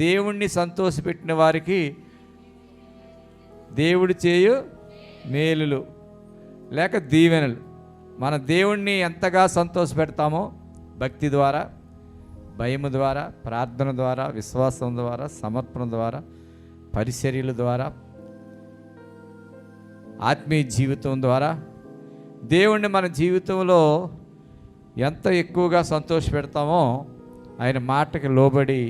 దేవుణ్ణి సంతోషపెట్టిన వారికి దేవుడు చేయు మేలులు లేక దీవెనలు. మన దేవుణ్ణి ఎంతగా సంతోషపెడతామో భక్తి ద్వారా, భయము ద్వారా, ప్రార్థన ద్వారా, విశ్వాసం ద్వారా, సమర్పణ ద్వారా, పరిచర్యల ద్వారా, ఆత్మీయ జీవితం ద్వారా దేవుణ్ణి మన జీవితంలో ఎంత ఎక్కువగా సంతోషపెడతామో, ఆయన మాటకి లోబడి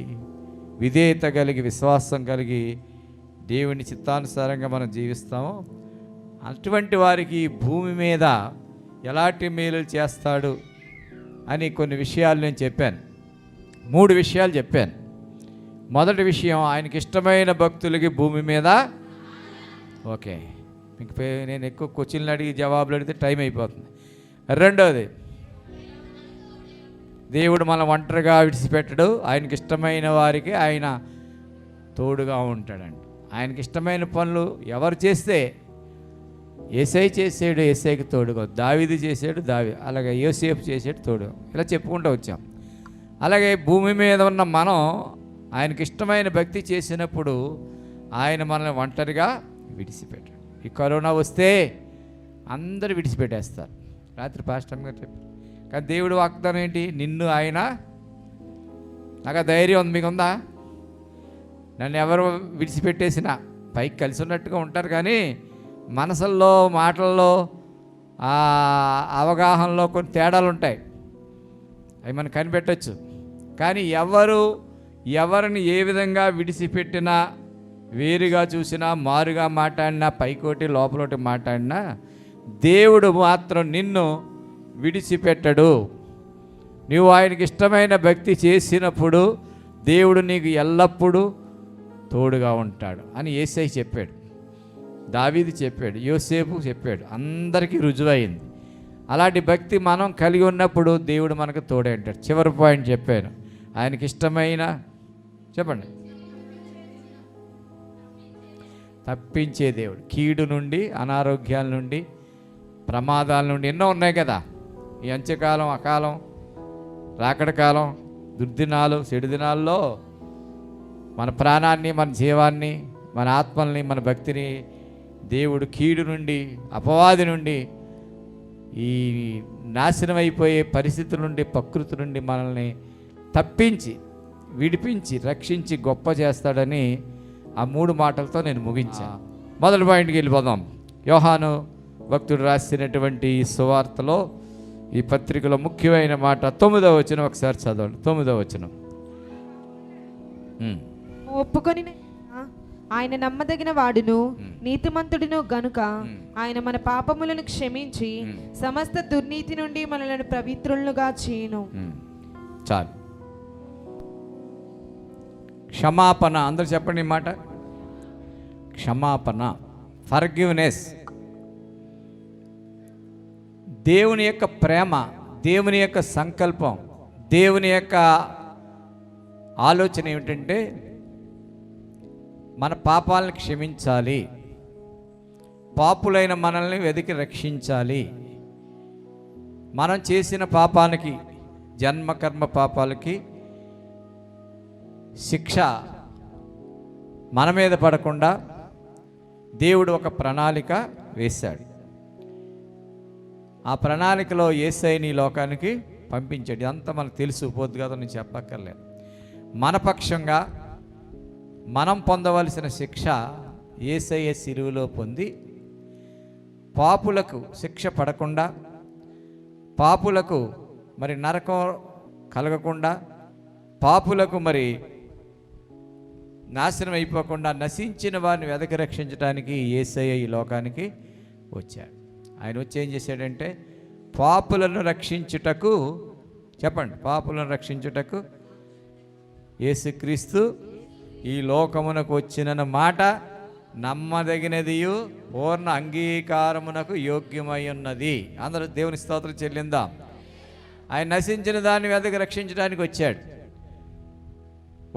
విధేయత కలిగి విశ్వాసం కలిగి దేవుని చిత్తానుసారంగా మనం జీవిస్తామో అటువంటి వారికి భూమి మీద ఎలాంటి మేలు చేస్తాడు అని కొన్ని విషయాలు నేను చెప్పాను. 3 విషయాలు చెప్పాను. మొదటి విషయం, ఆయనకి ఇష్టమైన భక్తులకి భూమి మీద, ఓకే, మీకు నేను ఎక్కువ క్వశ్చన్లు అడిగి జవాబులు అడిగితే టైం అయిపోతుంది. రెండోది, దేవుడు మనం ఒంటరిగా విడిచిపెట్టడు, ఆయనకి ఇష్టమైన వారికి ఆయన తోడుగా ఉంటాడండి. ఆయనకి ఇష్టమైన పనులు ఎవరు చేస్తే, యేసై చేసాడు, యేసైకి తోడుగా, దావీదు చేసాడు, అలాగే యోసేపు చేసాడు తోడుగా, ఇలా చెప్పుకుంటూ వచ్చాం. అలాగే భూమి మీద ఉన్న మనం ఆయనకి ఇష్టమైన భక్తి చేసినప్పుడు ఆయన మనల్ని ఒంటరిగా విడిచిపెట్టాడు. ఈ కరోనా వస్తే అందరూ విడిచిపెట్టేస్తారు. రాత్రి పాస్టర్ గారు చెప్పారు. కానీ దేవుడు వాగ్దానం ఏంటి? నిన్ను ఆయన, నాకు ధైర్యం ఉంది, మీకుందా? నన్ను ఎవరు విడిచిపెట్టేసినా పైకి కలిసి ఉన్నట్టుగా ఉంటారు, కానీ మనసుల్లో, మాటల్లో, అవగాహనలో కొన్ని తేడాలు ఉంటాయి. అవి మనం కనిపెట్టచ్చు. కానీ ఎవరిని ఏ విధంగా విడిచిపెట్టినా, వేరుగా చూసినా, మారుగా మాట్లాడినా, పైకోటి లోపలోటి మాట్లాడినా దేవుడు మాత్రం నిన్ను విడిచిపెట్టడు. నువ్వు ఆయనకి ఇష్టమైన భక్తి చేసినప్పుడు దేవుడు నీకు ఎల్లప్పుడూ తోడుగా ఉంటాడు అని యేసై చెప్పాడు, దావీదు చెప్పాడు, యోసేపు చెప్పాడు, అందరికీ రుజువైంది. అలాంటి భక్తి మనం కలిగి ఉన్నప్పుడు దేవుడు మనకు తోడే ఉంటాడు. చివరి పాయింట్ చెప్పాను, ఆయనకి ఇష్టమైన, చెప్పండి, తప్పించే దేవుడు. కీడు నుండి, అనారోగ్యాల నుండి, ప్రమాదాల నుండి ఎన్నో ఉన్నాయి కదా. ఈ అంత్యకాలం, అకాలం, రాకడ కాలం, దుర్దినాలు, చెడు దినాల్లో మన ప్రాణాన్ని, మన జీవాన్ని, మన ఆత్మల్ని, మన భక్తిని దేవుడు కీడు నుండి, అపవాది నుండి, ఈ నాశనం అయిపోయే పరిస్థితుల నుండి, ప్రకృతి నుండి మనల్ని తప్పించి, విడిపించి, రక్షించి గొప్ప చేస్తాడని ఆ 3 మాటలతో నేను ముగించాను. మొదటి పాయింట్కి వెళ్ళిపోదాం. యోహాను భక్తుడు రాసినటువంటి ఈ సువార్తలో, ఈ పత్రికలో ముఖ్యమైన మాట 9వ వచనం ఒకసారి చదవండి. 9వ వచనం, ఒప్పుకొని ఆయన నమ్మదగిన వాడును నీతిమంతుడును గనుక ఆయన మన పాపములను క్షమించి సమస్త దుర్నీతి నుండి మనలను పవిత్రులుగా చేయను. చాలు. క్షమాపణ, అందరూ చెప్పండి ఈ మాట. క్షమాపణ, ఫర్గివ్నెస్. దేవుని యొక్క ప్రేమ, దేవుని యొక్క సంకల్పం, దేవుని యొక్క ఆలోచన ఏమిటంటే మన పాపాలను క్షమించాలి, పాపులైన మనల్ని వెతికి రక్షించాలి. మనం చేసిన పాపానికి, జన్మకర్మ పాపాలకి శిక్ష మన మీద పడకుండా దేవుడు ఒక ప్రణాళిక వేశాడు. ఆ ప్రణాళికలో యేసయ్యని లోకానికి పంపించాడు. ఇదంతా మనకు తెలుసు, పోద్దు కదా, నేను చెప్పక్కర్లేదు. మన పక్షంగా మనం పొందవలసిన శిక్ష యేసయ్య శిలువలో పొంది పాపులకు శిక్ష పడకుండా, పాపులకు మరి నరకం కలగకుండా, పాపులకు మరి నాశనం అయిపోకుండా నశించిన వారిని వెదకి రక్షించడానికి యేసయ్య ఈ లోకానికి వచ్చాడు. ఆయన వచ్చి ఏం చేశాడంటే పాపులను రక్షించుటకు, చెప్పండి, పాపులను రక్షించుటకు యేసుక్రీస్తు ఈ లోకమునకు వచ్చిన మాట నమ్మదగినదియు పూర్ణ అంగీకారమునకు యోగ్యమై ఉన్నది. అందరూ దేవుని స్తోత్రం చెల్లిందాం. ఆయన నశించిన దాన్ని వెదకి రక్షించడానికి వచ్చాడు.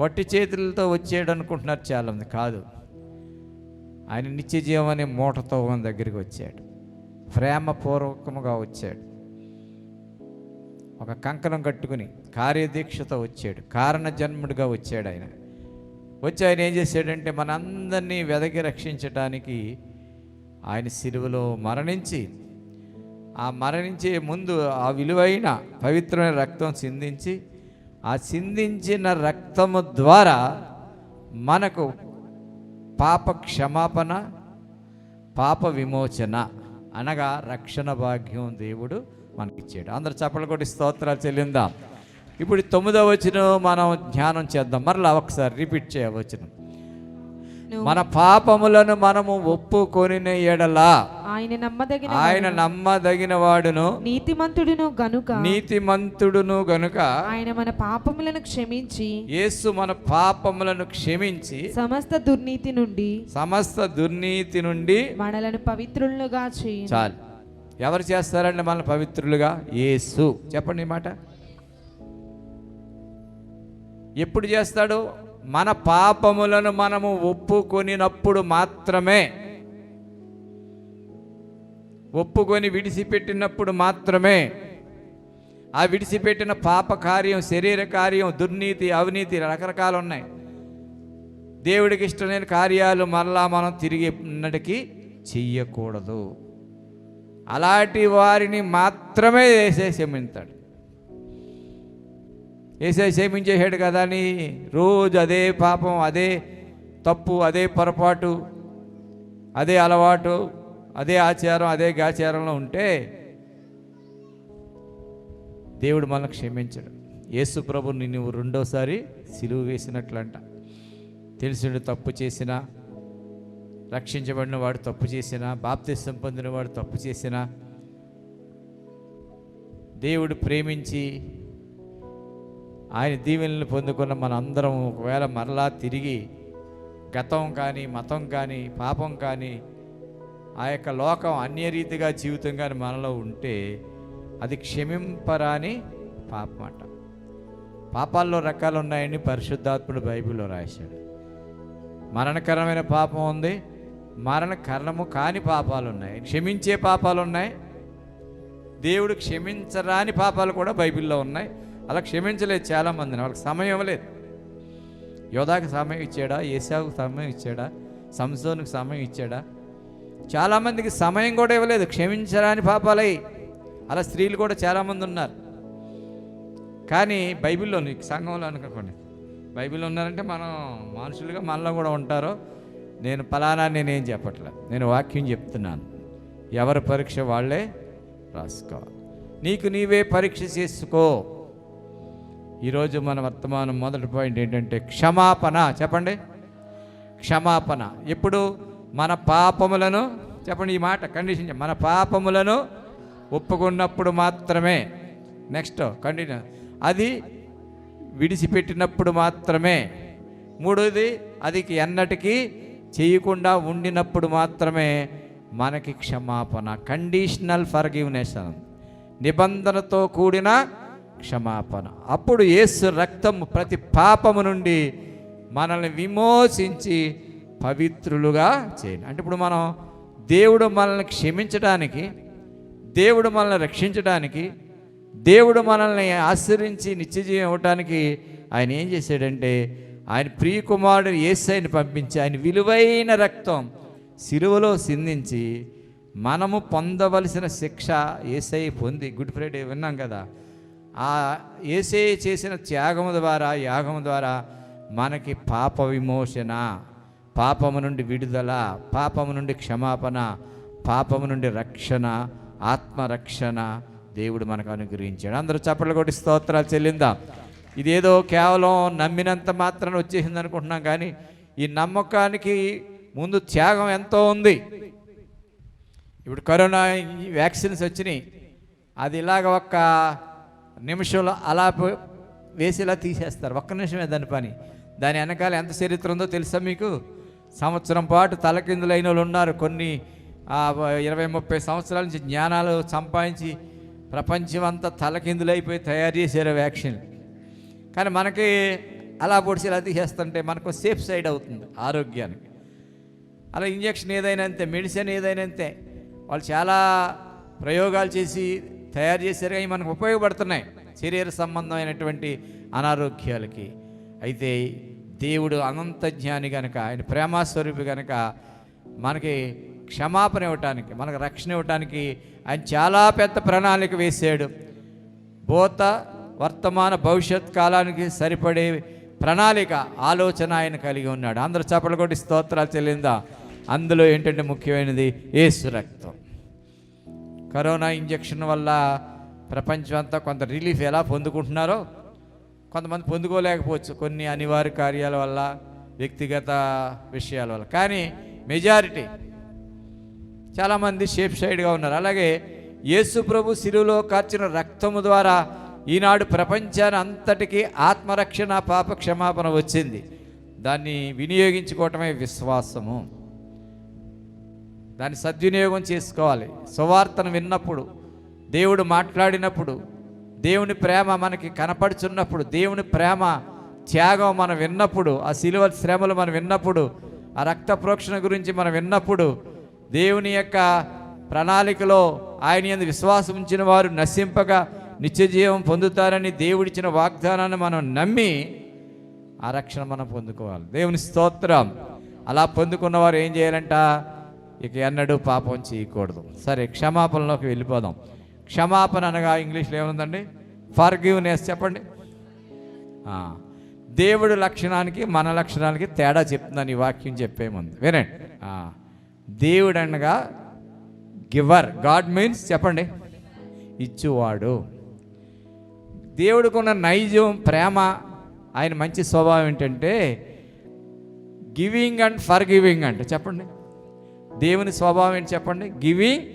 వట్టి చేతులతో వచ్చాడు అనుకుంటున్నారు చాలామంది. కాదు, ఆయన నిత్య జీవం అనే మూటతో మన దగ్గరికి వచ్చాడు. ప్రేమపూర్వకముగా వచ్చాడు. ఒక కంకణం కట్టుకుని కార్యదీక్షతో వచ్చాడు. కారణ జన్ముడిగా వచ్చాడు. ఆయన వచ్చి ఆయన ఏం చేశాడంటే మనందరినీ వెదకి రక్షించటానికి ఆయన సిలువలో మరణించి, ఆ మరణించే ముందు ఆ విలువైన పవిత్రమైన రక్తం సిందించి, ఆ సిందించిన రక్తము ద్వారా మనకు పాప క్షమాపణ, పాప విమోచన అనగా రక్షణ భాగ్యం దేవుడు మనకిచ్చాడు. అందరు చప్పట్లు కొట్టి స్తోత్రాలు చెల్లిందాం. ఇప్పుడు 9వ వచనం మనం ధ్యానం చేద్దాం. మరలా ఒకసారి రిపీట్ చేయవచ్చును. మన పాపములను మనము ఒప్పుకొనిన ఎడల ఆయన నమ్మదగిన వాడును నీతిమంతుడును గనుక ఆయన మన పాపములను క్షమించి, యేసు మన పాపములను క్షమించి సమస్త దుర్నీతి నుండి మనలను పవిత్రులుగా చేయును. చాలు. ఎవరు చేస్తారండి మనల్ని పవిత్రులుగా? యేసు. చెప్పండి ఈ మాట. ఎప్పుడు చేస్తాడు? మన పాపములను మనము ఒప్పుకొనినప్పుడు మాత్రమే, ఒప్పుకొని విడిచిపెట్టినప్పుడు మాత్రమే. ఆ విడిచిపెట్టిన పాప కార్యం, శరీర కార్యం, దుర్నీతి, అవినీతి రకరకాలు ఉన్నాయి. దేవుడికి ఇష్టమైన కార్యాలు మరలా మనం తిరిగి ఉన్నటికి చెయ్యకూడదు. అలాంటి వారిని మాత్రమే వేసే క్షమిస్తాడు. ఏసై క్షమించేసాడు కదా అని రోజు అదే పాపం, అదే తప్పు, అదే పొరపాటు, అదే అలవాటు, అదే ఆచారం, అదే గాచారంలో ఉంటే దేవుడు మనల్ని క్షమించడు. యేసు ప్రభుని నువ్వు రెండోసారి సిలువ వేసినట్లంట. తెలిసిన తప్పు చేసినా, రక్షించబడిన వాడు తప్పు చేసినా, బాప్తిసం పొందిన వాడు తప్పు చేసినా, దేవుడు ప్రేమించి ఆయన దీవెనలు పొందుకున్న మన అందరం ఒకవేళ మరలా తిరిగి గతం కానీ, మతం కానీ, పాపం కానీ, ఆ యొక్క లోకం అన్యరీతిగా జీవితం కానీ మనలో ఉంటే అది క్షమింపరాని పాపం అంట. పాపాల్లో రకాలు ఉన్నాయని పరిశుద్ధాత్ముడు బైబిల్లో రాశాడు. మరణకరమైన పాపం ఉంది, మరణకరణము కాని పాపాలు ఉన్నాయి, క్షమించే పాపాలు ఉన్నాయి, దేవుడు క్షమించరాని పాపాలు కూడా బైబిల్లో ఉన్నాయి. అలా క్షమించలేదు చాలామందిని, వాళ్ళకి సమయం ఇవ్వలేదు. యోధాకి సమయం ఇచ్చాడా? ఏసావుకి సమయం ఇచ్చాడా? సంసోనుకి సమయం ఇచ్చాడా? చాలామందికి సమయం కూడా ఇవ్వలేదు, క్షమించరాని పాపాలై. అలా స్త్రీలు కూడా చాలామంది ఉన్నారు. కానీ బైబిల్లో, సంఘంలో అనుకోండి, బైబిల్లో ఉన్నారంటే మనం మనుషులుగా మనలో కూడా ఉంటారో. నేను ఫలానా నేనేం చెప్పట్లేదు, నేను వాక్యం చెప్తున్నాను. ఎవరి పరీక్ష వాళ్ళే రాసుకోవాలి. నీకు నీవే పరీక్ష చేసుకో. ఈరోజు మన వర్తమానం మొదటి పాయింట్ ఏంటంటే క్షమాపణ. చెప్పండి, క్షమాపణ. ఎప్పుడు? మన పాపములను, చెప్పండి ఈ మాట కండిషన్, మన పాపములను ఒప్పుకున్నప్పుడు మాత్రమే. నెక్స్ట్ కంటిన్యూ, అది విడిచిపెట్టినప్పుడు మాత్రమే. మూడోది, అది ఎన్నటికీ చేయకుండా ఉండినప్పుడు మాత్రమే మనకి క్షమాపణ. కండిషనల్ ఫర్గివ్నెస్, నిబంధనతో కూడిన క్షమాపణ. అప్పుడు యేసు రక్తం ప్రతి పాపము నుండి మనల్ని విమోచించి పవిత్రులుగా చేయండి. అంటే ఇప్పుడు మనం దేవుడు మనల్ని క్షమించడానికి, దేవుడు మనల్ని రక్షించడానికి, దేవుడు మనల్ని ఆశ్రయించి నిత్యజీవం ఇవ్వటానికి ఆయన ఏం చేశాడంటే ఆయన ప్రియకుమారుడు యేసయ్యని పంపించి ఆయన విలువైన రక్తం సిలువలో సిందించి మనము పొందవలసిన శిక్ష యేసయ్య పొంది, గుడ్ ఫ్రైడే విన్నాం కదా, ఆ యేసయ్య చేసిన త్యాగము ద్వారా, యాగము ద్వారా మనకి పాప విమోచన, పాపము నుండి విడుదల, పాపము నుండి క్షమాపణ, పాపము నుండి రక్షణ, ఆత్మరక్షణ దేవుడు మనకు అనుగ్రహించాడు. అందరూ చప్పట్లు కొట్టి స్తోత్రాలు చెల్లిందాం. ఇదేదో కేవలం నమ్మినంత మాత్రాన వచ్చేసింది అనుకుంటున్నాం, కానీ ఈ నమ్మకానికి ముందు త్యాగం ఎంతో ఉంది. ఇప్పుడు కరోనా వ్యాక్సిన్స్ వచ్చినాయి, అది ఇలాగ ఒక్క నిమిషంలో అలా వేసేలా తీసేస్తారు. ఒక్క నిమిషమే దాని పని. దాని వెనకాల ఎంత చరిత్ర ఉందో తెలుసా మీకు? సంవత్సరం పాటు తలకిందులైన వాళ్ళు ఉన్నారు. కొన్ని 20-30 సంవత్సరాల నుంచి జ్ఞానాలు సంపాదించి ప్రపంచం అంతా తలకిందులైపోయి తయారు చేశారు వ్యాక్సిన్. కానీ మనకి అలా పొడిచి ఇలా తీసేస్తుంటే మనకు సేఫ్ సైడ్ అవుతుంది ఆరోగ్యానికి. అలా ఇంజక్షన్ ఏదైనా అంతే, మెడిసిన్ ఏదైనా అంతే. వాళ్ళు చాలా ప్రయోగాలు చేసి తయారు చేశారు, అవి మనకు ఉపయోగపడుతున్నాయి శరీర సంబంధమైనటువంటి అనారోగ్యాలకి. అయితే దేవుడు అనంత జ్ఞాని కనుక, ఆయన ప్రేమాస్వరూపి కనుక మనకి క్షమాపణ ఇవ్వటానికి, మనకు రక్షణ ఇవ్వటానికి ఆయన చాలా పెద్ద ప్రణాళిక వేసాడు. భూత వర్తమాన భవిష్యత్ కాలానికి సరిపడే ప్రణాళిక, ఆలోచన ఆయన కలిగి ఉన్నాడు. అందరూ చప్పట్లు కొట్టి స్తోత్రాలు చెల్లిందా. అందులో ఏంటంటే ముఖ్యమైనది యేసు రక్తం. కరోనా ఇంజెక్షన్ వల్ల ప్రపంచం అంతా కొంత రిలీఫ్ ఎలా పొందుకుంటున్నారో కొంతమంది పొందుకోలేకపోవచ్చు, కొన్ని అనివార్య కార్యాల వల్ల, వ్యక్తిగత విషయాల వల్ల. కానీ మెజారిటీ చాలామంది షేప్ సైడ్గా ఉన్నారు. అలాగే యేసు ప్రభు శిలువలో కార్చిన రక్తము ద్వారా ఈనాడు ప్రపంచాన్ని అంతటికీ ఆత్మరక్షణ, పాప క్షమాపణ వచ్చింది. దాన్ని వినియోగించుకోవటమే విశ్వాసము. దాన్ని సద్వినియోగం చేసుకోవాలి. సువార్తను విన్నప్పుడు, దేవుడు మాట్లాడినప్పుడు, దేవుని ప్రేమ మనకి కనపడుచున్నప్పుడు, దేవుని ప్రేమ త్యాగం మనం విన్నప్పుడు, ఆ శిలువ శ్రమలు మనం విన్నప్పుడు, ఆ రక్త ప్రోక్షణ గురించి మనం విన్నప్పుడు, దేవుని యొక్క ప్రణాళికలో ఆయన యందు విశ్వాసం ఉంచిన వారు నశింపగా నిత్యజీవం పొందుతారని దేవుడిచ్చిన వాగ్దానాన్ని మనం నమ్మి ఆ రక్షణ మనం పొందుకోవాలి. దేవుని స్తోత్రం. అలా పొందుకున్నవారు ఏం చేయాలంట? ఇక ఎన్నడూ పాపం చేయకూడదు. సరే, క్షమాపణలోకి వెళ్ళిపోదాం. క్షమాపణ అనగా ఇంగ్లీష్లో ఏముందండి? ఫర్గివ్నెస్. చెప్పండి. దేవుడు లక్షణానికి మన లక్షణానికి తేడా చెప్తుందని ఈ వాక్యం చెప్పే ముందు వినండి. దేవుడు అనగా గివర్. గాడ్ మీన్స్ చెప్పండి ఇచ్చువాడు. దేవుడికున్న నైజం, ప్రేమ, ఆయన మంచి స్వభావం ఏంటంటే గివింగ్ అండ్ ఫర్ గివింగ్ అంటే. చెప్పండి, దేవుని స్వభావం ఏంటి చెప్పండి? Giving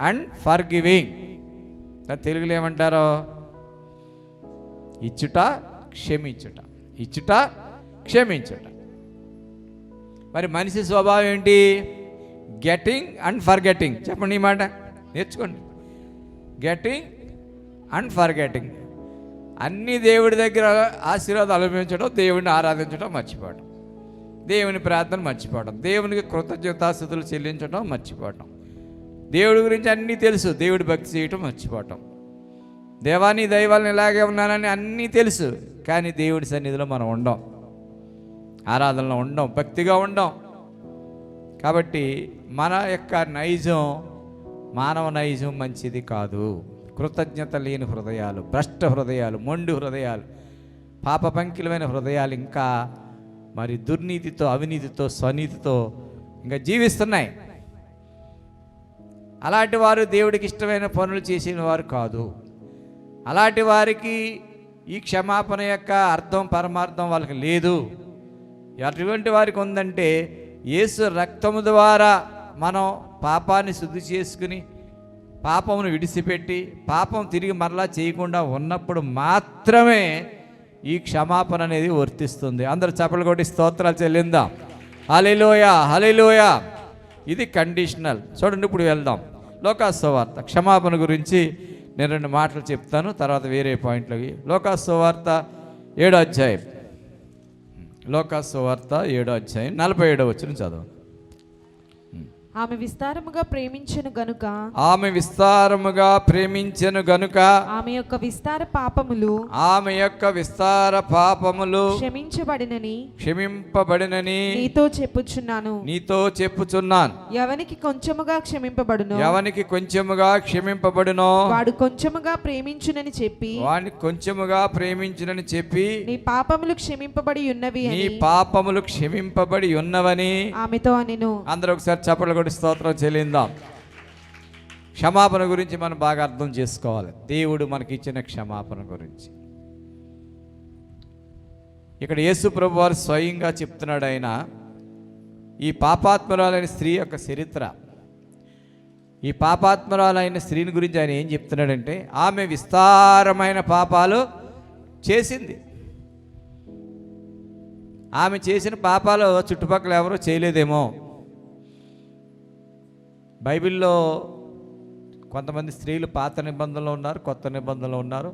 and for giving. తెలుగులో ఏమంటారో? ఇచ్చుట, క్షమించుట. ఇచ్చుట, క్షమించుట. మరి మనిషి స్వభావం ఏంటి? Getting and forgetting. చెప్పండి, ఈ మాట నేర్చుకోండి. Getting and forgetting. అన్నీ దేవుడి దగ్గర ఆశీర్వాదాలు అనుభవించడం, దేవుడిని ఆరాధించడం మర్చిపోవడం, దేవుని ప్రార్థన మర్చిపోవడం, దేవునికి కృతజ్ఞతాస్తుతులు చెల్లించడం మర్చిపోవడం, దేవుడి గురించి అన్నీ తెలుసు, దేవుడి భక్తి చేయటం మర్చిపోవటం, దేవాని దైవాలను ఇలాగే ఉన్నానని అన్నీ తెలుసు, కానీ దేవుడి సన్నిధిలో మనం ఉండం, ఆరాధనలో ఉండం, భక్తిగా ఉండం. కాబట్టి మన యొక్క నైజం, మానవ నైజం మంచిది కాదు. కృతజ్ఞత లేని హృదయాలు, భ్రష్ట హృదయాలు, మొండి హృదయాలు, పాప పంకిలమైన హృదయాలు ఇంకా మరి దుర్నీతితో, అవినీతితో, స్వనీతితో ఇంకా జీవిస్తున్నాయి. అలాంటి వారు దేవుడికి ఇష్టమైన పనులు చేసిన వారు కాదు. అలాంటి వారికి ఈ క్షమాపణ యొక్క అర్థం, పరమార్థం వాళ్ళకి లేదు. అటువంటి వారికి ఉందంటే యేసు రక్తము ద్వారా మనం పాపాన్ని శుద్ధి చేసుకుని, పాపమును విడిచిపెట్టి, పాపం తిరిగి మరలా చేయకుండా ఉన్నప్పుడు మాత్రమే ఈ క్షమాపణ అనేది వర్తిస్తుంది. అందరూ చప్పట్లు కొట్టి స్తోత్రాలు చెల్లిందాం. హల్లెలూయా, హల్లెలూయా. ఇది కండిషనల్. చూడండి, ఇప్పుడు వెళ్దాం లోకాసు సువార్త. క్షమాపణ గురించి నేను 2 మాటలు చెప్తాను, తర్వాత వేరే పాయింట్లకి. లోకాసు సువార్త 7వ అధ్యాయం. లోకాసు సువార్త 7వ అధ్యాయం 47వ వచనం చదువు. ఆమె విస్తారముగా ప్రేమించెను గనుక, ఆమె విస్తారముగా ప్రేమించెను గనుక, ఆమె యొక్క విస్తార పాపములు, ఆమె యొక్క విస్తార పాపములు క్షమింపబడినని నీతో చెప్పుచున్నాను, నీతో చెప్పుచున్నాను. ఎవనికి కొంచెముగా క్షమింపబడును, ఎవనికి కొంచెముగా క్షమింపబడునో వాడు కొంచెముగా ప్రేమించునని చెప్పి, వాడిని కొంచెముగా ప్రేమించునని చెప్పి, నీ పాపములు క్షమింపబడి ఉన్నవి నీ అని, పాపములు క్షమింపబడి ఉన్నవని ఆమెతో అనెను. అందరూ ఒకసారి చప్పట్లు కొట్టి స్తోత్రం చెల్లిందాం. క్షమాపణ గురించి మనం బాగా అర్థం చేసుకోవాలి. దేవుడు మనకి ఇచ్చిన క్షమాపణ గురించి ఇక్కడ యేసు ప్రభు వారు స్వయంగా చెప్తున్నాడు. ఆయన ఈ పాపాత్మురాలైన స్త్రీ యొక్క చరిత్ర, ఈ పాపాత్మురాలైన స్త్రీని గురించి ఆయన ఏం చెప్తున్నాడంటే, ఆమె విస్తారమైన పాపాలు చేసింది. ఆమె చేసిన పాపాలు చుట్టుపక్కల ఎవరో చేయలేదేమో. బైబిల్లో కొంతమంది స్త్రీలు పాత నిబంధనలో ఉన్నారు, కొత్త నిబంధనలో ఉన్నారు.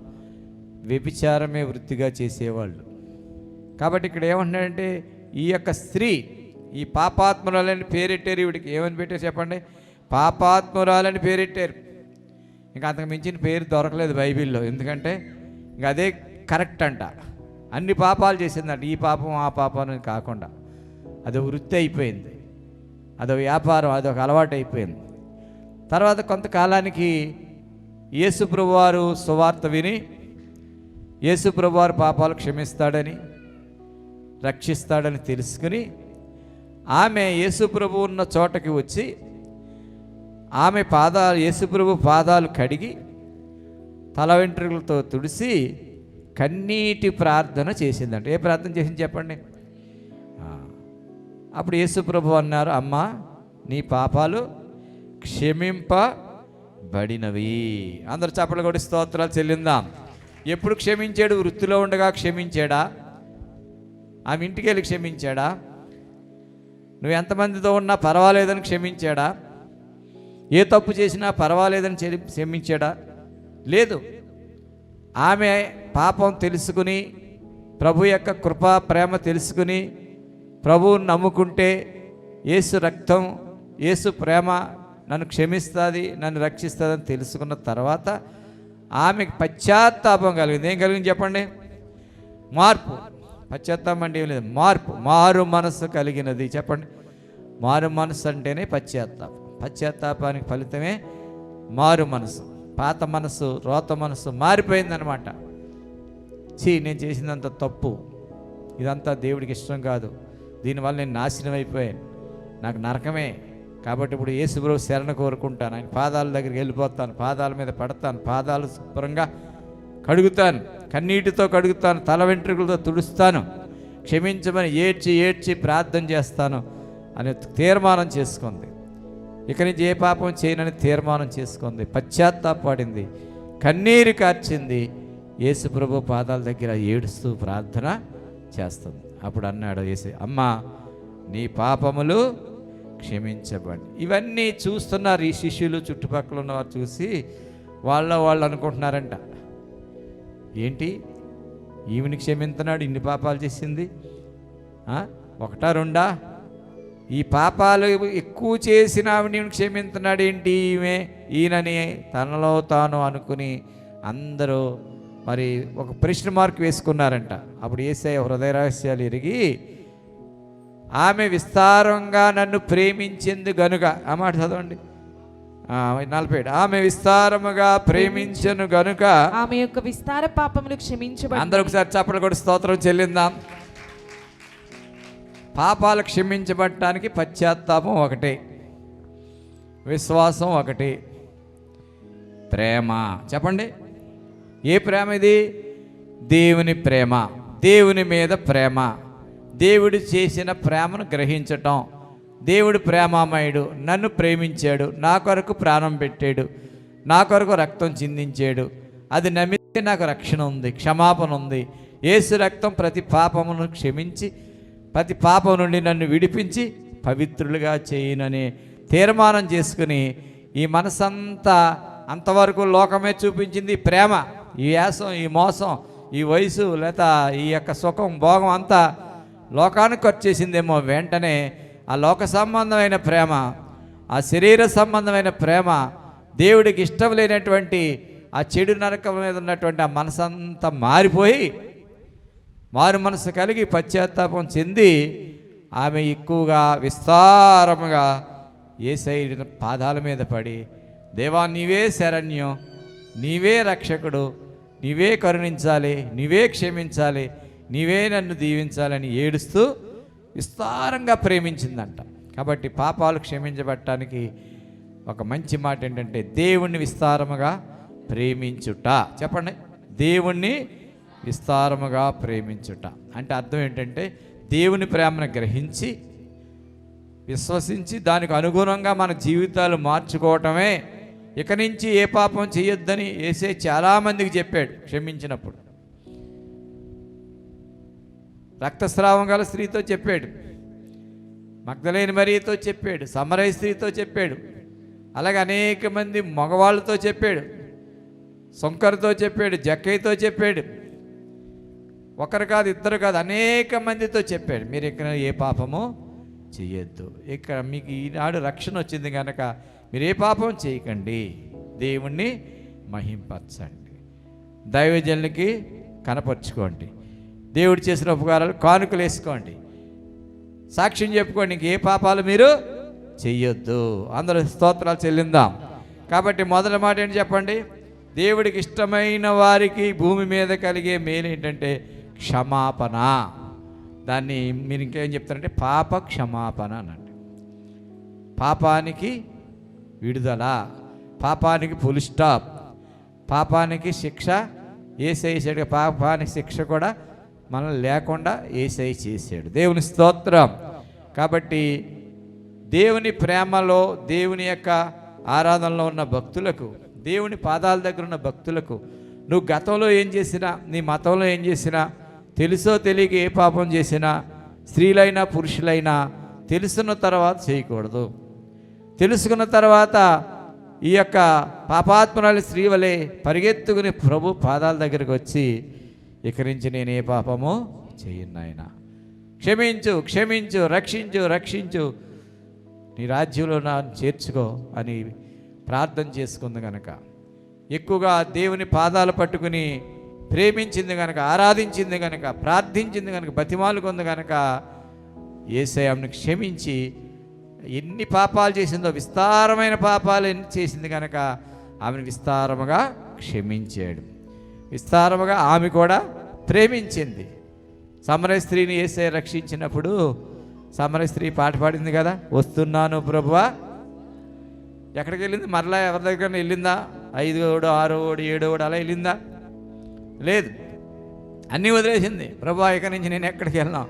వ్యభిచారమే వృత్తిగా చేసేవాళ్ళు. కాబట్టి ఇక్కడ ఏమంటున్నాడంటే, ఈ యొక్క స్త్రీ, ఈ పాపాత్మురాలని పేరెట్టారు. ఈవిడికి ఏమని పెట్టారు చెప్పండి? పాపాత్మురాలని పేరెట్టారు. ఇంకా అంతకు మించిన పేరు దొరకలేదు బైబిల్లో. ఎందుకంటే ఇంకా అదే కరెక్ట్ అంట. అన్ని పాపాలు చేసిందంట. ఈ పాపం ఆ పాపం అని కాకుండా అది వృత్తి అయిపోయింది, అదొక వ్యాపారం, అదొక అలవాటు అయిపోయింది. తర్వాత కొంతకాలానికి యేసు ప్రభువారు సువార్త విని యేసు ప్రభువారు పాపాలు క్షమిస్తాడని రక్షిస్తాడని తెలుసుకుని ఆమె యేసు ప్రభు ఉన్న చోటకి వచ్చి ఆమె యేసు ప్రభు పాదాలు కడిగి తల వెంట్రుకలతో తుడిసి కన్నీటి ప్రార్థన చేసిందంట. ఏ ప్రార్థన చేసింది చెప్పండి? అప్పుడు యేసు ప్రభు అన్నారు, అమ్మా నీ పాపాలు క్షమింపబడినవి. అందరు చప్పట్లు కొట్టి స్తోత్రాలు చెల్లిందాం. ఎప్పుడు క్షమించాడు? వృత్తిలో ఉండగా క్షమించాడా? ఆమె ఇంటికి వెళ్ళి క్షమించాడా? నువ్వు ఎంతమందితో ఉన్నా పర్వాలేదని క్షమించాడా? ఏ తప్పు చేసినా పర్వాలేదని క్షమించాడా? లేదు. ఆమె పాపం తెలుసుకుని ప్రభు యొక్క కృపా ప్రేమ తెలుసుకుని ప్రభువుని నమ్ముకుంటే యేసు రక్తం యేసు ప్రేమ నన్ను క్షమిస్తుంది, నన్ను రక్షిస్తుందని తెలుసుకున్న తర్వాత ఆమెకు పశ్చాత్తాపం కలిగింది. ఏం కలిగింది చెప్పండి? మార్పు. పశ్చాత్తాపం అంటే ఏం లేదు, మార్పు, మారు మనస్సు కలిగినది. చెప్పండి, మారు మనస్సు అంటేనే పశ్చాత్తాపం. పశ్చాత్తాపానికి ఫలితమే మారు మనసు. పాత మనసు, రోత మనసు మారిపోయిందనమాట. నేను చేసినంత తప్పు, ఇదంతా దేవుడికి ఇష్టం కాదు, దీనివల్ల నేను నాశనం అయిపోయాను, నాకు నరకమే. కాబట్టి ఇప్పుడు యేసు ప్రభు శరణ కోరుకుంటాను, ఆయన పాదాల దగ్గరికి వెళ్ళిపోతాను, పాదాల మీద పడతాను, పాదాలు శుభ్రంగా కడుగుతాను, కన్నీటితో కడుగుతాను, తల వెంట్రుకలతో తుడుస్తాను, క్షమించమని ఏడ్చి ఏడ్చి ప్రార్థన చేస్తాను అని తీర్మానం చేసుకుంది. ఇక నుంచి ఏ పాపం చేయనని తీర్మానం చేసుకుంది, పశ్చాత్తాపడింది, కన్నీరు కార్చింది, యేసు ప్రభు పాదాల దగ్గర ఏడుస్తూ ప్రార్థన చేస్తుంది. అప్పుడు అన్నాడు యేసు, అమ్మా నీ పాపములు క్షమించబడి. ఇవన్నీ చూస్తున్నారు ఈ శిష్యులు, చుట్టుపక్కల ఉన్నవారు చూసి వాళ్ళు అనుకుంటున్నారంట, ఏంటి ఈమెని క్షమించున్నాడు, ఇన్ని పాపాలు చేసింది, ఒకటా రెండా? ఈ పాపాలు ఎక్కువ చేసిన ఆవిడని క్షమించున్నాడు ఏంటి ఈయనని తనలో తాను అనుకుని అందరూ మరి ఒక ప్రశ్న మార్క్ వేసుకున్నారంట. అప్పుడు యేసయ్య హృదయ రహస్యాలు ఎరిగి ఆమె విస్తారంగా నన్ను ప్రేమించింది గనుక, ఆ మాట చదవండి 47, ఆమె విస్తారముగా ప్రేమించను గనుక ఆమె యొక్క విస్తార పాపములు క్షమించబడి. అందరూ ఒకసారి చప్పట్లు కొట్టి స్తోత్రం చెల్లిందాం. పాపాలు క్షమించబడటానికి పశ్చాత్తాపం ఒకటే, విశ్వాసం ఒకటి, ప్రేమ. చెప్పండి, ఏ ప్రేమ ఇది? దేవుని ప్రేమ, దేవుని మీద ప్రేమ, దేవుడు చేసిన ప్రేమను గ్రహించటం. దేవుడు ప్రేమామయుడు, నన్ను ప్రేమించాడు, నా కొరకు ప్రాణం పెట్టాడు, నా కొరకు రక్తం చిందించాడు, అది నమ్మితే నాకు రక్షణ ఉంది, క్షమాపణ ఉంది. యేసు రక్తం ప్రతి పాపమును క్షమించి ప్రతి పాపం నుండి నన్ను విడిపించి పవిత్రులుగా చేయనని తీర్మానం చేసుకుని ఈ మనసంతా అంతవరకు లోకమే చూపించింది ప్రేమ. ఈ యాసం, ఈ మోసం, ఈ వయసు లేదా ఈ యొక్క సుఖం భోగం అంతా లోకానికి వచ్చేసిందేమో. వెంటనే ఆ లోక సంబంధమైన ప్రేమ, ఆ శరీర సంబంధమైన ప్రేమ, దేవుడికి ఇష్టం లేనటువంటి ఆ చెడు నరకం మీద ఉన్నటువంటి ఆ మనసంతా మారిపోయి మారు మనసు కలిగి పశ్చాత్తాపం చెంది ఆమె ఎక్కువగా విస్తారముగా యేసయ్య పాదాల మీద పడి, దేవా నీవే శరణ్యం, నీవే రక్షకుడు, నీవే కరుణించాలి, నీవే క్షమించాలి, నీవే నన్ను దీవించాలని ఏడుస్తూ విస్తారంగా ప్రేమించిందంట. కాబట్టి పాపాలు క్షమించబడటానికి ఒక మంచి మాట ఏంటంటే దేవుణ్ణి విస్తారముగా ప్రేమించుట. చెప్పండి, దేవుణ్ణి విస్తారముగా ప్రేమించుట అంటే అర్థం ఏంటంటే దేవుని ప్రేమను గ్రహించి విశ్వసించి దానికి అనుగుణంగా మన జీవితాలు మార్చుకోవటమే. ఇక నుంచి ఏ పాపం చేయొద్దని యేసయ్య చాలామందికి చెప్పాడు క్షమించినప్పుడు. రక్తస్రావం గల స్త్రీతో చెప్పాడు, మగ్దలేని మరియతో చెప్పాడు, సమరయ స్త్రీతో చెప్పాడు, అలాగే అనేక మంది మగవాళ్ళతో చెప్పాడు, శంకర్తో చెప్పాడు, జక్కయ్యతో చెప్పాడు. ఒకరు కాదు, ఇద్దరు కాదు, అనేక మందితో చెప్పాడు మీరు ఇక్కడ ఏ పాపము చేయొద్దు, ఇక్కడ మీకు ఈనాడు రక్షణ వచ్చింది కనుక మీరు ఏ పాపం చేయకండి, దేవుణ్ణి మహింపరచండి, దైవజనులకి కనపరుచుకోండి, దేవుడు చేసిన ఉపకారాలు కానుకలు వేసుకోండి, సాక్ష్యం చెప్పుకోండి. ఇంక ఏ పాపాలు మీరు చెయ్యొద్దు. అందరూ స్తోత్రాలు చెల్లిందాం. కాబట్టి మొదటి మాట ఏంటి చెప్పండి? దేవుడికి ఇష్టమైన వారికి భూమి మీద కలిగే మేలు ఏంటంటే క్షమాపణ. దాన్ని మీరు ఇంకేం చెప్తారంటే పాప క్షమాపణ అనండి. పాపానికి విడుదల, పాపానికి ఫుల్ స్టాప్, పాపానికి శిక్ష యేసయ్య చేశాడు. పాపానికి శిక్ష కూడా మనం లేకుండా యేసయ్య చేశాడు. దేవుని స్తోత్రం. కాబట్టి దేవుని ప్రేమలో, దేవుని యొక్క ఆరాధనలో ఉన్న భక్తులకు, దేవుని పాదాల దగ్గర ఉన్న భక్తులకు, నువ్వు గతంలో ఏం చేసినా, నీ మతంలో ఏం చేసినా, తెలుసో తెలియక ఏ పాపం చేసినా, స్త్రీలైనా పురుషులైనా తెలుసున్న తర్వాత చేయకూడదు. తెలుసుకున్న తర్వాత ఈ యొక్క పాపాత్మరాలి స్త్రీ వలె పరిగెత్తుకుని ప్రభు పాదాల దగ్గరికి వచ్చి, ఇక నుంచి నేను ఏ పాపము చేయను నాయనా, క్షమించు, క్షమించు, రక్షించు, రక్షించు, నీ రాజ్యంలో నా చేర్చుకో అని ప్రార్థన చేసుకుంది కనుక, ఎక్కువగా దేవుని పాదాలు పట్టుకుని ప్రేమించింది కనుక, ఆరాధించింది కనుక, ప్రార్థించింది కనుక, బతిమాలుకుంది కనుక యేసయ్య ఆమెను క్షమించి, ఎన్ని పాపాలు చేసిందో, విస్తారమైన పాపాలు ఎన్ని చేసింది కనుక ఆమెను విస్తారముగా క్షమించాడు. విస్తారముగా ఆమె కూడా ప్రేమించింది. సమరయ స్త్రీని యేసయ్య రక్షించినప్పుడు సమరయ స్త్రీ పాట పాడింది కదా, వస్తున్నాను ప్రభువా. ఎక్కడికి వెళ్ళింది? మరలా ఎవరి దగ్గర వెళ్ళిందా? 5ఓడు 6ఓడు 7ఓడు అలా వెళ్ళిందా? లేదు. అన్నీ వదిలేసింది. ప్రభువా, ఇక నుంచి నేను ఎక్కడికి వెళ్ళను,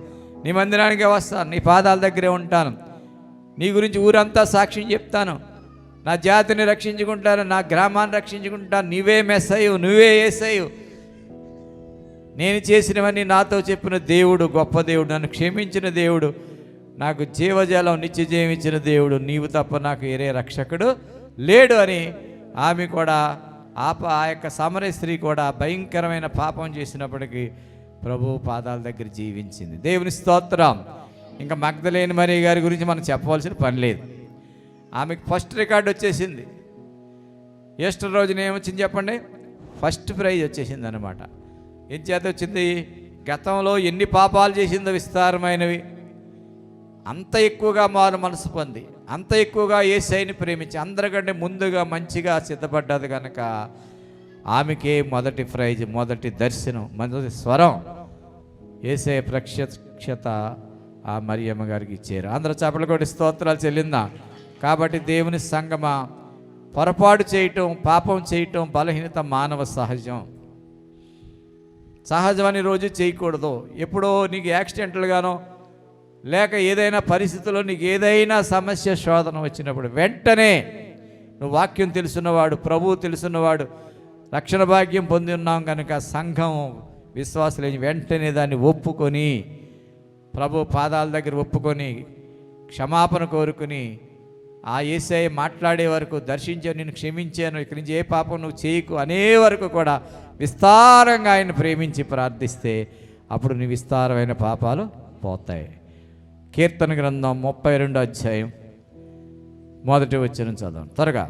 నీ మందిరానికే వస్తాను, నీ పాదాల దగ్గరే ఉంటాను, నీ గురించి ఊరంతా సాక్ష్యం చెప్తాను, నా జాతిని రక్షించుకుంటాను, నా గ్రామాన్ని రక్షించుకుంటాను, నీవే మెస్సయ్యు, నువ్వే యేసయ్యు, నేను చేసినవన్నీ నాతో చెప్పిన దేవుడు గొప్ప దేవుడు, నన్ను క్షమించిన దేవుడు, నాకు జీవజలం నిత్య జీవించిన దేవుడు, నీవు తప్ప నాకు వేరే రక్షకుడు లేడు అని ఆమె కూడా, ఆ యొక్క సమరయ స్త్రీ కూడా భయంకరమైన పాపం చేసినప్పటికీ ప్రభు పాదాల దగ్గర జీవించింది. దేవుని స్తోత్రం. ఇంకా మగ్దలేని మరియ గారి గురించి మనం చెప్పవలసిన పని లేదు. ఆమెకు ఫస్ట్ రికార్డు వచ్చేసింది. ఈస్టర్ రోజున ఏమొచ్చింది చెప్పండి? ఫస్ట్ ప్రైజ్ వచ్చేసింది అనమాట. ఏం చేత వచ్చింది? గతంలో ఎన్ని పాపాలు చేసిందో విస్తారమైనవి, అంత ఎక్కువగా మారు మనసు పొంది, అంత ఎక్కువగా యేసయ్యని ప్రేమించి, అందరికంటే ముందుగా మంచిగా సిద్ధపడ్డది కనుక ఆమెకే మొదటి ప్రైజ్, మొదటి దర్శనం, మొదటి స్వరం యేసయ్య ప్రత్యక్షత ఆ మరియమ్మ గారికి ఇచ్చారు. అందరూ చప్పట్లు కొట్టి స్తోత్రాలు చెల్లిందా. కాబట్టి దేవుని సంగమా, పొరపాటు చేయటం, పాపం చేయటం, బలహీనత మానవ సహజం. సహజమని రోజు చేయకూడదు. ఎప్పుడో నీకు యాక్సిడెంటల్గానో లేక ఏదైనా పరిస్థితుల్లో నీకు ఏదైనా సమస్య, శోధన వచ్చినప్పుడు వెంటనే నువ్వు వాక్యం తెలుసున్నవాడు, ప్రభువు తెలుసున్నవాడు, రక్షణ భాగ్యం పొంది ఉన్నాం కనుక సంఘం విశ్వాసులు వెంటనే దాన్ని ఒప్పుకొని, ప్రభు పాదాల దగ్గర ఒప్పుకొని, క్షమాపణ కోరుకుని, ఆ యేసయ్య మాట్లాడే వరకు, దర్శించాను, నేను క్షమించాను, ఇక్కడి నుంచి ఏ పాపం నువ్వు చేయకు అనే వరకు కూడా విస్తారంగా ఆయన ప్రేమించి ప్రార్థిస్తే అప్పుడు నీ విస్తారమైన పాపాలు పోతాయి. కీర్తన గ్రంథం 32వ అధ్యాయం 1వ వచనం చదవండి త్వరగా.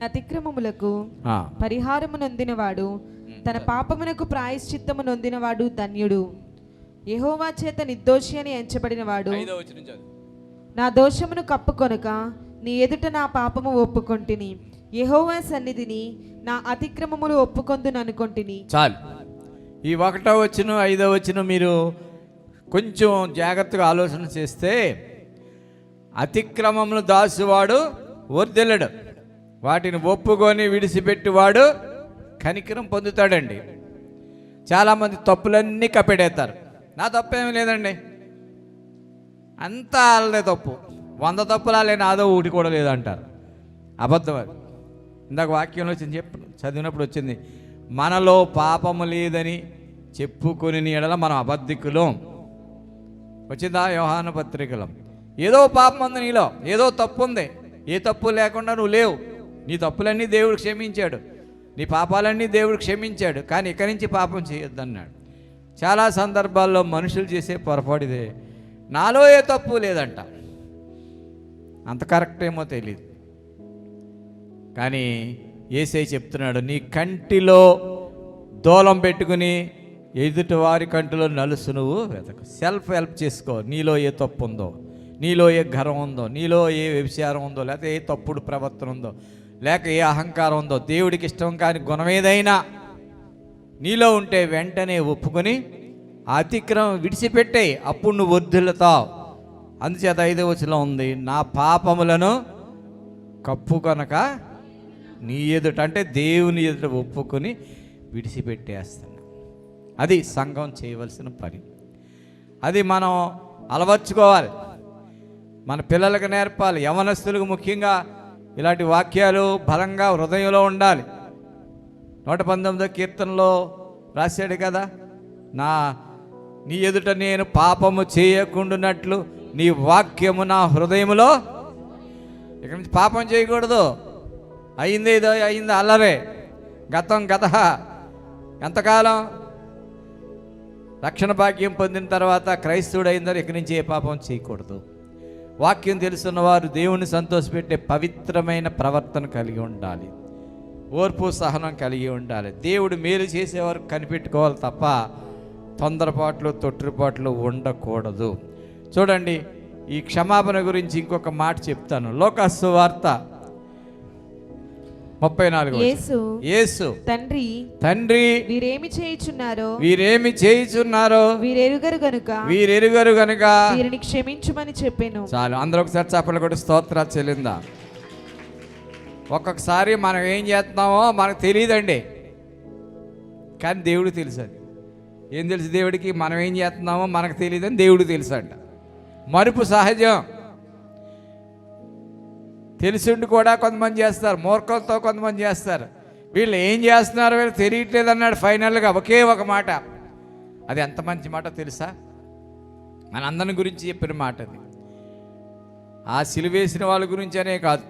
అతిక్రమములకు పరిహారము నొందినవాడు, తన పాపమునకు ప్రాయశ్చిత్తము నొందినవాడు ధన్యుడు. యెహోవా చేత నిర్దోషి అని ఎంచబడినవాడు. నా దోషమును కప్పుకొనక నీ ఎదుట నా పాపము ఒప్పుకొంటిని, యెహోవా సన్నిధిని నా అతిక్రమములు ఒప్పుకొందును అనుకొంటిని. చాలు. ఈ 1వ వచనం 5వ వచనం మీరు కొంచెం జాగ్రత్తగా ఆలోచన చేస్తే, అతిక్రమములు దాసువాడు వర్ధిల్లడు, వాటిని ఒప్పుకొని విడిచిపెట్టివాడు కనికరం పొందుతాడండి. చాలామంది తప్పులన్నీ కప్పెడేస్తారు. నా తప్పేమీ లేదండి, అంతా వాళ్ళదే తప్పు, 100 తప్పులాలే, నాదో ఒకటి కూడా లేదంటారు. అబద్ధం అది. ఇందాక వాక్యంలో వచ్చింది, చదివినప్పుడు వచ్చింది, మనలో పాపము లేదని చెప్పుకొని ఎడల మనం అబద్ధికులం. వచ్చిందా యోహాను పత్రికలో? ఏదో పాపం ఉంది నీలో, ఏదో తప్పు ఉంది. ఏ తప్పు లేకుండా నువ్వు లేవు. నీ తప్పులన్నీ దేవుడు క్షమించాడు, నీ పాపాలన్నీ దేవుడు క్షమించాడు, కానీ ఇక్కడి నుంచి పాపం చేయొద్దన్నాడు. చాలా సందర్భాల్లో మనుషులు చేసే పొరపాటుదే, నాలో ఏ తప్పు లేదంట. అంత కరెక్ట్ ఏమో తెలియదు, కానీ యేసయ్య చెప్తున్నాడు, నీ కంటిలో దూలం పెట్టుకుని ఎదుటి వారి కంటిలో నలుసు నువ్వు వెతకు. సెల్ఫ్ హెల్ప్ చేసుకో. నీలో ఏ తప్పు ఉందో, నీలో ఏ గర్వం ఉందో, నీలో ఏ వ్యభిచారం ఉందో, లేకపోతే ఏ తప్పుడు ప్రవర్తన ఉందో, లేక ఏ అహంకారం ఉందో, దేవుడికి ఇష్టం కాని గుణం ఏదైనా నీలో ఉంటే వెంటనే ఒప్పుకొని అతిక్రమం విడిచిపెట్టే. అప్పుడు నువ్వు వర్ధిల్లుతావు. అందుచేత 5వ వచనంలో ఉంది, నా పాపములను కప్పు కనుక నీ ఎదుట, అంటే దేవుని ఎదుట ఒప్పుకొని విడిచిపెట్టేస్తున్నా. అది సంఘం చేయవలసిన పని. అది మనం అలవర్చుకోవాలి, మన పిల్లలకు నేర్పాలి. యవనస్తులకు ముఖ్యంగా ఇలాంటి వాక్యాలు బలంగా హృదయంలో ఉండాలి. 119వ కీర్తనలో రాశాడు కదా, నీ ఎదుట నేను పాపము చేయకుండానట్లు నీ వాక్యము నా హృదయములో. ఇక్కడి నుంచి పాపం చేయకూడదు. అయింది అల్లరే, గతం గత. ఎంతకాలం రక్షణ భాగ్యం పొందిన తర్వాత క్రైస్తవుడు అయిందని ఇక్కడి నుంచి ఏ పాపం చేయకూడదు. వాక్యం తెలుసున్నవారు దేవుని సంతోషపెట్టే పవిత్రమైన ప్రవర్తన కలిగి ఉండాలి, ఓర్పు సహనం కలిగి ఉండాలి. దేవుడు మేలు చేసేవారు కనిపెట్టుకోవాలి తప్ప తొందరపాట్లు తొట్టుపాట్లు ఉండకూడదు. చూడండి, ఈ క్షమాపణ గురించి ఇంకొక మాట చెప్తాను. లోకాసు సువార్త 34. యేసు తండ్రి వీరేమి చేయుచున్నారో వీరెరుగరు గనుక వీరిని క్షమించుమని చెప్పాను. చాలు, అందరూ ఒకసారి చప్పట్లు కొట్టి స్తోత్రాలు చెల్లిందా. ఒక్కొక్కసారి మనం ఏం చేస్తున్నామో మనకు తెలియదండి, కానీ దేవుడికి తెలుసు. అది ఏం తెలుసు దేవుడికి? మనం ఏం చేస్తున్నామో మనకు తెలియదని దేవుడికి తెలుసు అంట. మరుపు సహజం. తెలిసిండి కూడా కొంతమంది చేస్తారు, మూర్ఖులతో కొంతమంది చేస్తారు. వీళ్ళు ఏం చేస్తున్నారో వీళ్ళు తెలియట్లేదు అన్నాడు ఫైనల్గా ఒకే ఒక మాట. అది ఎంత మంచి మాట తెలుసా? మన అందరి గురించి చెప్పిన మాట అది. ఆ సిలువేసిన వాళ్ళ గురించి అనే కాదు,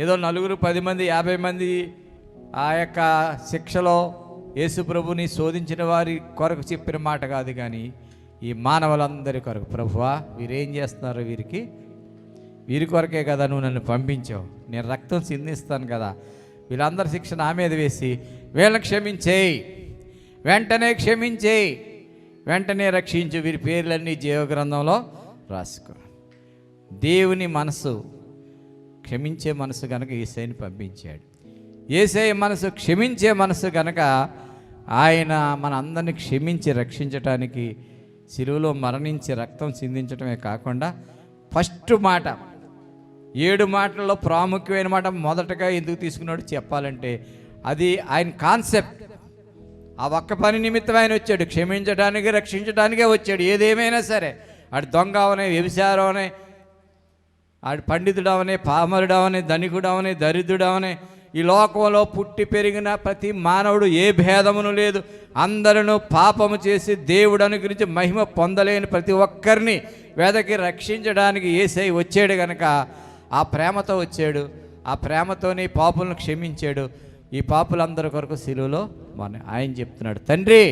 ఏదో 4, 10 మంది 50 మంది ఆ యొక్క శిక్షలో యేసు ప్రభుని శోధించిన వారి కొరకు చెప్పిన మాట కాదు, కానీ ఈ మానవులందరి కొరకు. ప్రభువా, వీరేం చేస్తున్నారో వీరి కొరకే కదా నువ్వు నన్ను పంపించావు. నేను రక్తం సిందిస్తాను కదా, వీళ్ళందరి శిక్ష నా మీద వేసి వీళ్ళని క్షమించేయి, వెంటనే క్షమించేయి, వెంటనే రక్షించు, వీరి పేర్లన్నీ జీవగ్రంథంలో రాసుకో. దేవుని మనసు క్షమించే మనసు కనుక యేసయ్యని పంపించాడు. యేసయ్య మనసు క్షమించే మనసు కనుక ఆయన మన అందరినీ క్షమించి రక్షించటానికి శిలువలో మరణించి రక్తం సిందించడమే కాకుండా ఫస్ట్ మాట, 7 మాటల్లో ప్రాముఖ్యమైన మాట మొదటగా ఎందుకు తీసుకున్నాడు చెప్పాలంటే, అది ఆయన కాన్సెప్ట్. ఆ ఒక్క పని నిమిత్తం ఆయన వచ్చాడు, క్షమించడానికి రక్షించడానికే వచ్చాడు. ఏదేమైనా సరే, ఆడు దొంగ అవనే, వ్యభిచారం అవనే, ఆడు పండితుడవనే, పామరుడవనే, ధనికుడవనే, దరిద్రుడవనే, ఈ లోకంలో పుట్టి పెరిగిన ప్రతి మానవుడు ఏ భేదమును లేదు. అందరూ పాపము చేసి దేవుడు అనుగ్రహించి మహిమ పొందలేని ప్రతి ఒక్కరిని వెదకి రక్షించడానికి యేసయ్య వచ్చాడు కనుక ఆ ప్రేమతో వచ్చాడు. ఆ ప్రేమతోనే పాపులను క్షమించాడు. ఈ పాపులందరి కొరకు శిలువలో ఆయన చెప్తున్నాడు, తండ్రి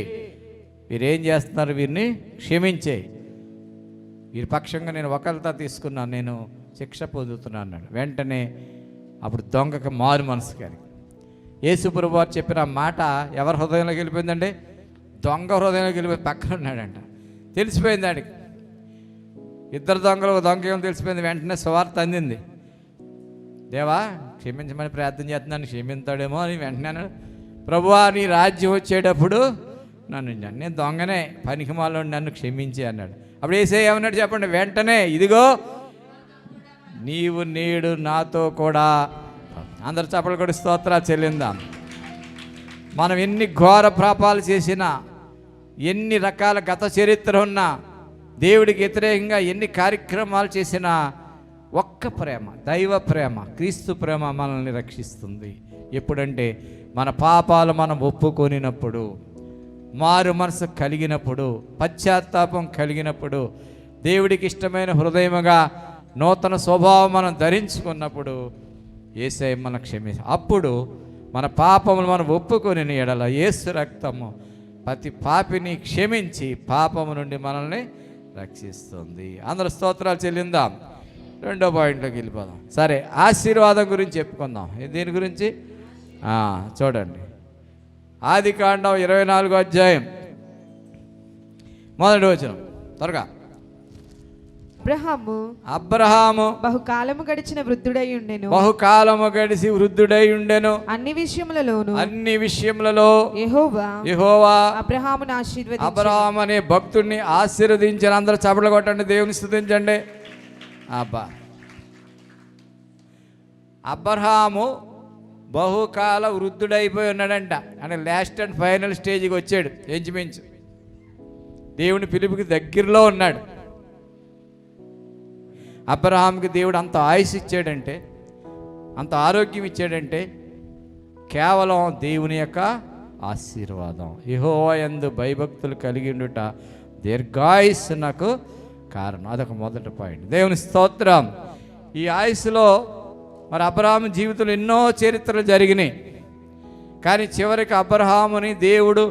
వీరేం చేస్తున్నారు, వీరిని క్షమించే. వీరి పక్షంగా నేను ఒకరితో తీసుకున్నాను, నేను శిక్ష పొందుతున్నాను అన్నాడు. వెంటనే అప్పుడు దొంగకి మారు మనసు కలిగి యేసు ప్రభువు వారు చెప్పిన మాట ఎవరి హృదయంలోకి వెళ్ళిపోయిందండి? దొంగ హృదయంలోకి వెళ్ళిపోయి పక్కన ఉన్నాడంట. తెలిసిపోయింది ఆడికి. 2 దొంగలు, ఒక దొంగ ఏమో తెలిసిపోయింది. వెంటనే సువార్త అందింది. దేవా క్షమించమని ప్రార్థన చేస్తున్నాను, క్షమింతాడేమో అని వెంటనే అన్నాడు, ప్రభువా నీ రాజ్యం వచ్చేటప్పుడు నేను దొంగనే, పనికిమాలో నన్ను క్షమించి అన్నాడు. అప్పుడు యేసయ్య ఏమన్నాడు చెప్పండి? వెంటనే ఇదిగో నీవు నేడు నాతో కూడా. అందరు చప్పలు కూడా స్తోత్రాలు చెల్లిందాం. మనం ఎన్ని ఘోర పాపాలు చేసినా, ఎన్ని రకాల గత చరిత్ర ఉన్నా, దేవుడికి వ్యతిరేకంగా ఎన్ని కార్యక్రమాలు చేసినా, ఒక్క ప్రేమ, దైవ ప్రేమ, క్రీస్తు ప్రేమ మనల్ని రక్షిస్తుంది. ఎప్పుడంటే మన పాపాలు మనం ఒప్పుకొనినప్పుడు, మారు మనసు కలిగినప్పుడు, పశ్చాత్తాపం కలిగినప్పుడు, దేవుడికి ఇష్టమైన హృదయముగా నూతన స్వభావం మనం ధరించుకున్నప్పుడు యేసయ్య మనం అప్పుడు మన పాపములు మనం ఒప్పుకొని ఎడల యేసు రక్తము ప్రతి పాపిని క్షమించి పాపము నుండి మనల్ని రక్షిస్తుంది. అందరూ స్తోత్రాలు చెల్లిందాం. 2వ పాయింట్లోకి వెళ్ళిపోదాం. సరే, ఆశీర్వాదం గురించి చెప్పుకుందాం. దీని గురించి చూడండి, ఆదికాండం 24వ అధ్యాయం మొదటి వచనం త్వరగా. అబ్రహాము బహుకాలము గడిచిన వృద్ధుడై ఉండెను. బహుకాలము గడిచి వృద్ధుడై ఉండెను. అన్ని విషయములలో యెహోవా అబ్రహామును ఆశీర్వదించెను. అబ్రహాము అనే భక్తుడిని ఆశీర్వదించిన. అందరూ చప్పట్లు కొట్టండి, దేవుని స్తుతించండి. అబ్బా, అబ్రహాము బహుకాల వృద్ధుడైపోయి ఉన్నాడంట. అంటే లాస్ట్ అండ్ ఫైనల్ స్టేజ్కి వచ్చాడు. ఇంచుమించు దేవుని పిలుపుకి దగ్గరలో ఉన్నాడు. అబ్రహాంకి దేవుడు అంత ఆయుష్ ఇచ్చాడంటే, అంత ఆరోగ్యం ఇచ్చాడంటే కేవలం దేవుని యొక్క ఆశీర్వాదం. యెహోవా యందు భయభక్తులు కలిగి ఉండుట దీర్ఘాయుస్సునకు కారణం. అదొక మొదటి పాయింట్. దేవుని స్తోత్రం. ఈ ఆయుస్సులో మరి అబ్రహాము జీవితంలో ఎన్నో చరిత్రలు జరిగినాయి. కానీ చివరికి అబ్రహాముని దేవుడు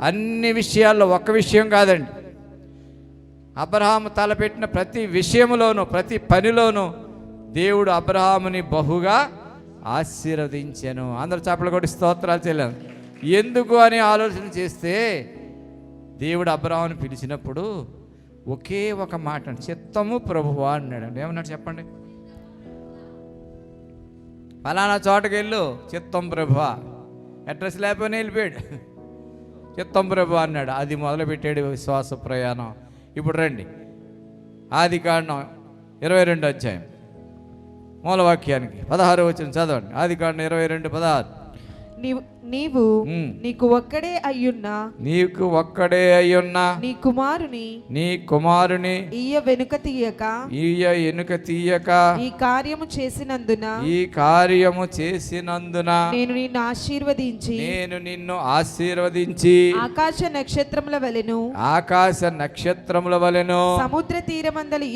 అన్ని విషయాల్లో, ఒక్క విషయం కాదండి, అబ్రహాము తలపెట్టిన ప్రతి విషయంలోనూ, ప్రతి పనిలోనూ దేవుడు అబ్రహాముని బహుగా ఆశీర్వదించెను. అందరూ చప్పట్లు కొట్టి స్తోత్రాలు చెల్లాను. ఎందుకు అని ఆలోచన చేస్తే దేవుడు అబ్రహాముని పిలిచినప్పుడు ఒకే ఒక మాట, చిత్తము ప్రభువా అన్నాడు. ఏమన్నాడు చెప్పండి? ఫలానా చోటకి వెళ్ళు, చిత్తం ప్రభువా. అడ్రస్ లేకపోయినా వెళ్ళిపోయాడు, చిత్తం ప్రభు అన్నాడు. అది మొదలుపెట్టాడు విశ్వాస ప్రయాణం. ఇప్పుడు రండి, ఆదికాండం 22వ అధ్యాయం మూలవాక్యానికి 16వ వచనం చదవండి. ఆదికాండం 22:16. నీవు నీకు ఒక్కడే అయ్యున్నా నీ కుమారుని ఈయ వెనుక తీయక ఈ కార్యము చేసినందున నేను నిన్ను ఆశీర్వదించి ఆకాశ నక్షత్రముల వలెను సముద్ర తీరమందలి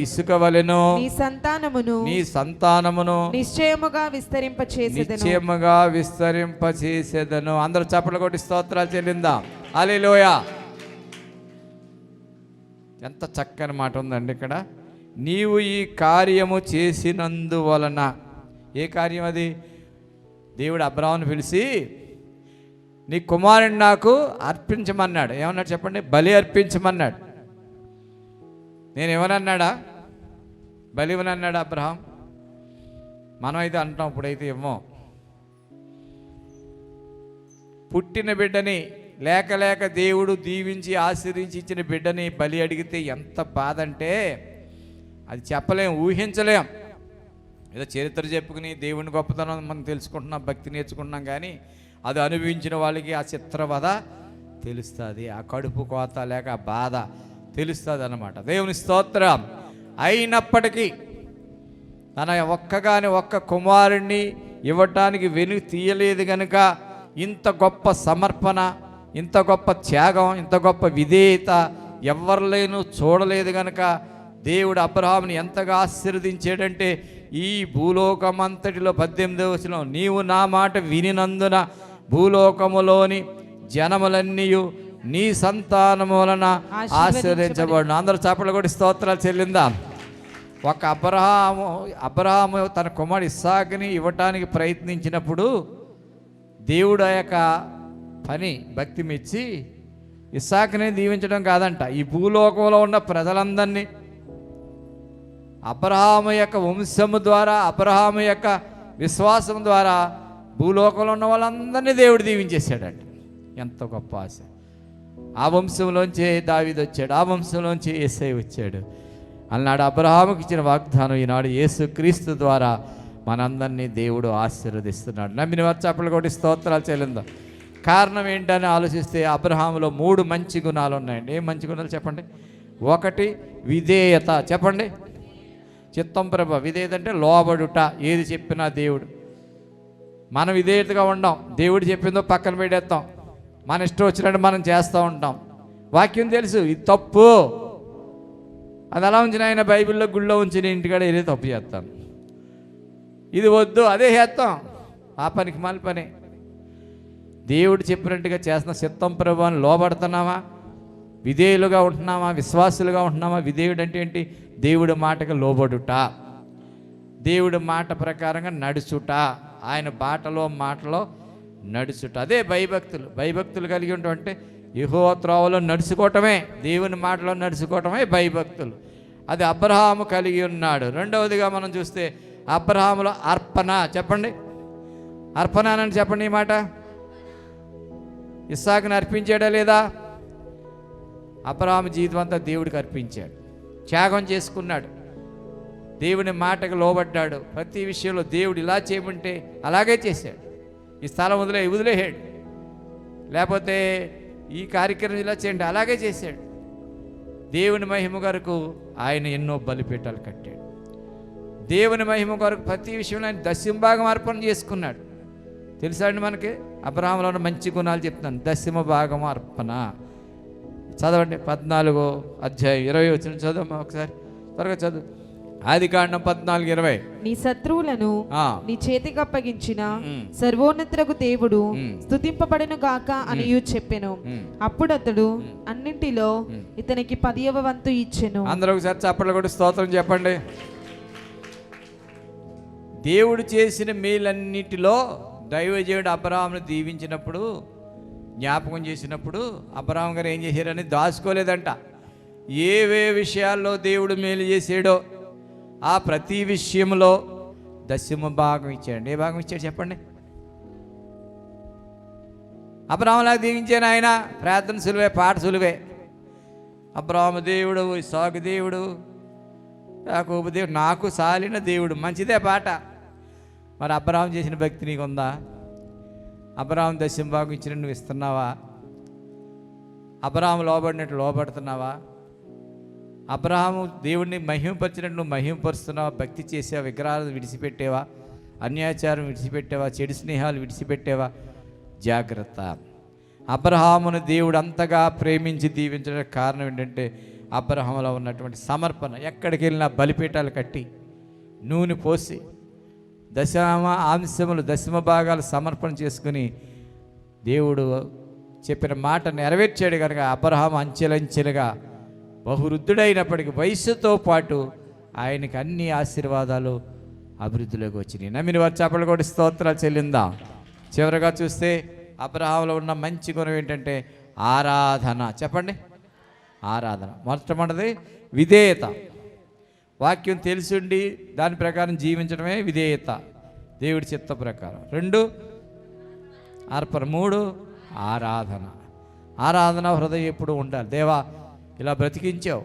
ఇసుక వలెను నీ సంతానమును నిశ్చయముగా విస్తరింపచేసేదను. అందరూ చప్పట్లు కొట్టి స్తోత్రాలు చెల్లిందాం. హల్లెలూయా. ఎంత చక్కని మాట ఉందండి ఇక్కడ. నీవు ఈ కార్యము చేసినందువలన. ఏ కార్యం అది? దేవుడు అబ్రహామును పిలిచి నీ కుమారుని నాకు అర్పించమన్నాడు. ఏమన్నాడు చెప్పండి? బలి అర్పించమన్నాడు. నేను ఏమనన్నాడా? బలి ఇవ్వనన్నాడు అబ్రహాం. మనం అయితే అంటాం, ఇప్పుడైతే ఏమో పుట్టిన బిడ్డని లేక దేవుడు దీవించి ఆశీర్వించి ఇచ్చిన బిడ్డని బలి అడిగితే ఎంత బాధ అంటే అది చెప్పలేం, ఊహించలేం. ఏదో చరిత్ర చెప్పుకుని దేవుని గొప్పతనం మనం తెలుసుకుంటున్నాం, భక్తి నేర్చుకుంటున్నాం. కానీ అది అనుభవించిన వాళ్ళకి ఆ చిత్రవద తెలుస్తుంది, ఆ కడుపు కోత లేక ఆ బాధ తెలుస్తుంది అన్నమాట. దేవుని స్తోత్రం. అయినప్పటికీ తన ఒక్క కుమారుణ్ణి ఇవ్వటానికి వెనుక తీయలేదు కనుక ఇంత గొప్ప సమర్పణ, ఇంత గొప్ప త్యాగం, ఇంత గొప్ప విధేయత ఎవరిలోనూ చూడలేదు కనుక దేవుడు అబ్రహాముని ఎంతగా ఆశీర్వదించాడంటే ఈ భూలోకమంతటిలో 18వ వచనం, నీవు నా మాట వినినందున భూలోకములోని జనములన్నీ నీ సంతానము వలన ఆశీర్వదించబడును. అందరూ చప్పట్లు కొట్టి స్తోత్రాలు చెల్లిందాం. ఒక అబ్రహాము తన కుమారుడు ఇస్సాకుని ఇవ్వటానికి ప్రయత్నించినప్పుడు దేవుడు ఆ యొక్క పని భక్తి మెచ్చి ఇస్సాకుని దీవించడం కాదంట, ఈ భూలోకంలో ఉన్న ప్రజలందరినీ అబ్రహాము యొక్క వంశము ద్వారా, అబ్రహాము యొక్క విశ్వాసం ద్వారా భూలోకంలో ఉన్న వాళ్ళందరినీ దేవుడు దీవించేశాడంట. ఎంత గొప్ప ఆశ. ఆ వంశంలోంచే దావీదు వచ్చాడు, ఆ వంశంలోంచి యేసయ్య వచ్చాడు. అన్నాడు అబ్రహాముకి ఇచ్చిన వాగ్దానం ఈనాడు యేసుక్రీస్తు ద్వారా మనందరినీ దేవుడు ఆశీర్వదిస్తున్నాడు. నమ్మిన వారు చప్పట్లు కొట్టి స్తోత్రాలు చెల్లిందాం. కారణం ఏంటని ఆలోచిస్తే అబ్రహాములో 3 మంచి గుణాలు ఉన్నాయండి. ఏం మంచి గుణాలు చెప్పండి? 1 విధేయత. చెప్పండి. చిత్తం ప్రభ. విధేయత అంటే లోబడుట, ఏది చెప్పినా దేవుడు. మనం విధేయతగా ఉండం, దేవుడు చెప్పిందో పక్కన పెట్టేస్తాం, మన ఇష్టం వచ్చినట్టు మనం చేస్తూ ఉంటాం. వాక్యం తెలుసు, ఇది తప్పు, అది అలా ఉంచిన ఆయన బైబిల్లో గుళ్ళో ఉంచిన ఇంటికాడ ఏదే తప్పు చేస్తాను, ఇది వద్దు అదే చేస్తాం, ఆ పనికి మళ్ళీ పని. దేవుడు చెప్పినట్టుగా చేస్తున్న చిత్తం ప్రభు అని లోబడుతున్నామా? విధేయులుగా ఉంటున్నామా? విశ్వాసులుగా ఉంటున్నామా? విధేయుడు అంటే ఏంటి? దేవుడి మాటకు లోబడుట, దేవుడి మాట ప్రకారంగా నడుచుట, ఆయన బాటలో మాటలో నడుచుట. అదే భయభక్తులు. భయభక్తులు కలిగి ఉండటం అంటే యెహోవా త్రోవలో నడుచుకోవటమే, దేవుని మాటలో నడుచుకోవటమే భయభక్తులు. అది అబ్రహాము కలిగి ఉన్నాడు. రెండవదిగా మనం చూస్తే అబ్రహాములో అర్పణ. చెప్పండి, అర్పణ అని చెప్పండి. ఈ మాట ఇస్సాకుని అర్పించాడా లేదా? అబ్రహాము జీవితం అంతా దేవుడికి అర్పించాడు, త్యాగం చేసుకున్నాడు, దేవుని మాటకు లోబడ్డాడు. ప్రతి విషయంలో దేవుడు ఇలా చేయమంటే అలాగే చేశాడు. ఈ స్థలం వదిలేసాడు, లేకపోతే ఈ కార్యక్రమం ఇలా చేయండి అలాగే చేశాడు. దేవుని మహిమ కొరకు ఆయన ఎన్నో బలిపీఠాలు కట్టాడు. దేవుని మహిమ కొరకు ప్రతి విషయంలో ఆయన దశమ భాగం అర్పణ చేసుకున్నాడు. తెలుసా అండి మనకి అబ్రహాములో ఉన్న మంచి గుణాలు చెప్తున్నాను. దశమ భాగం అర్పణ. చదవండి 14వ అధ్యాయం 20 వచ్చిన చదవమ్మా ఒకసారి, త్వరగా చదువు. ఆదికాండం 14:20. నీ శత్రువులను నీ చేతికి అప్పగించిన సర్వోన్నతులకు దేవుడు స్తుతింపబడును గాక అనియు చెప్పెను. అప్పుడు అతడు అన్నింటిలో ఇతనికి 10వ వంతు ఇచ్చెను. అందరూ ఒకసారి చప్పట్లు కొట్టి స్తోత్రం చెప్పండి. దేవుడు చేసిన మేలన్నిటిలో దైవజనుడు అబ్రహామును దీవించినప్పుడు, జ్ఞాపకం చేసినప్పుడు అబ్రహాం గారు ఏం చేశారని దాచుకోలేదంట. ఏవే విషయాల్లో దేవుడు మేలు చేసాడో ఆ ప్రతి విషయంలో దశమ భాగం ఇచ్చాడు. ఏ భాగం ఇచ్చాడు చెప్పండి? అబ్రహాములాగా దీవించాను ఆయన. ప్రార్థన సులువే, పాట సులువే. అబ్రహాము దేవుడు, ఇస్సాకు దేవుడు, యాకోబు దేవుడు, నాకు సాలిన దేవుడు. మంచిదే పాట. మరి అబ్రహాం చేసిన భక్తి నీకుందా? అబ్రహాం దశమ భాగం ఇచ్చిన నువ్వు ఇస్తున్నావా? అబ్రహాం లోబడినట్టు లోబడుతున్నావా? అబ్రహాము దేవుడిని మహిమపరిచినట్టు నువ్వు మహిమపరుస్తున్నావా? భక్తి చేసావా? విగ్రహాలను విడిచిపెట్టేవా? అన్యాచారం విడిచిపెట్టేవా? చెడు స్నేహాలు విడిచిపెట్టేవా? జాగ్రత్త. అబ్రహామును దేవుడు అంతగా ప్రేమించి దీవించడానికి కారణం ఏంటంటే అబ్రహాములో ఉన్నటువంటి సమర్పణ. ఎక్కడికి వెళ్ళినా బలిపీఠాలు కట్టి నూనె పోసి దశమ భాగాలు సమర్పణ చేసుకుని దేవుడు చెప్పిన మాట నెరవేర్చాడు. కనుక అబ్రహాము అంచెలంచెలుగా బహువృద్ధుడైనప్పటికీ వయస్సుతో పాటు ఆయనకి అన్ని ఆశీర్వాదాలు అభివృద్ధిలోకి వచ్చినాయి. నమ్మిన వారు చప్పట్లు కొట్టి స్తోత్రాలు చెల్లిందాం. చివరిగా చూస్తే అబ్రహాములో ఉన్న మంచి గుణం ఏంటంటే ఆరాధన. చెప్పండి, ఆరాధన. మొట్టమొదటిది విధేయత. వాక్యం తెలిసిండి దాని ప్రకారం జీవించడమే విధేయత, దేవుడి చిత్త ప్రకారం. 2 అర్పణ. 3 ఆరాధన. ఆరాధన హృదయం ఎప్పుడు ఉండాలి. దేవా ఇలా బ్రతికించావు,